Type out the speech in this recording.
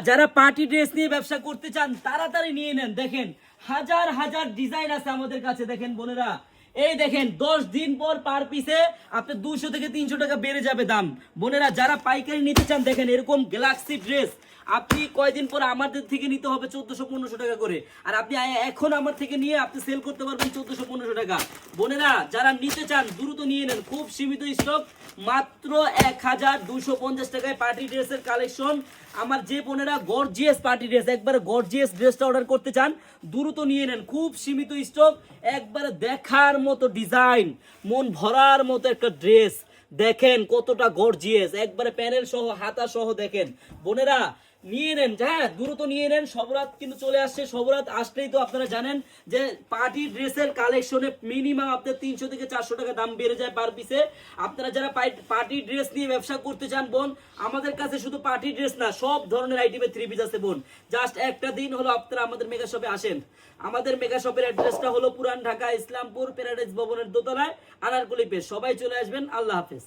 যারা party dress নিয়ে ব্যবসা করতে চান তাড়াতাড়ি নিয়ে নেন। দেখেন হাজার হাজার ডিজাইন আছে আমাদের কাছে। দেখেন বোনেরা, এই দেখেন 10 দিন পর পার পিসে আপনার 200 থেকে 300 টাকা বেড়ে যাবে দাম। বোনেরা যারা পাইকারি নিতে চান, দেখেন এরকম গ্যালাক্সি ড্রেস আপনি কয়দিন পর আমাদের থেকে নিতে হবে 1400-1500 টাকা করে, আর আপনি এখন আমার থেকে নিয়ে আপনি সেল করতে পারবেন 1400-1500 টাকা। বোনেরা যারা নিতে চান দ্রুত নিয়ে নেন, খুব সীমিত স্টক, মাত্র 1250 টাকায় পার্টি ড্রেসের কালেকশন। আমার যে বোনেরা গর্জিয়াস পার্টি ড্রেস, একবারে গর্জিয়াস ড্রেসটা অর্ডার করতে চান দ্রুত নিয়ে নেন, খুব সীমিত স্টক, একবারে দেখার মতো ডিজাইন, মন ভরার মতো একটা ড্রেস। দেখেন কতটা গর্জিয়াস, একবারে প্যানেল সহ হাতা সহ। দেখেন বোনেরা নিয়ে নেন, হ্যাঁ দ্রুত নিয়ে নেন। সবরাত কিন্তু চলে আসছে, সবরাত আসলেই তো আপনারা জানেন যে পার্টি ড্রেসের কালেকশনে মিনিমাম আপনার 300 থেকে 400 টাকা দাম বেড়ে যায় পার পিসে। আপনারা যারা পার্টি ড্রেস নিয়ে ব্যবসা করতে চান বোন, আমাদের কাছে শুধু পার্টি ড্রেস না, সব ধরনের আইটেমের 3 পিস আছে বোন। জাস্ট একটা দিন হলো আপনারা আমাদের মেগা শপে আসেন। আমাদের মেগা শপের অ্যাড্রেসটা হলো পুরান ঢাকা ইসলামপুর প্যারাডাইস ভবনের দোতলায়, আনারকুলি পেজ। সবাই চলে আসবেন। আল্লাহ হাফেজ।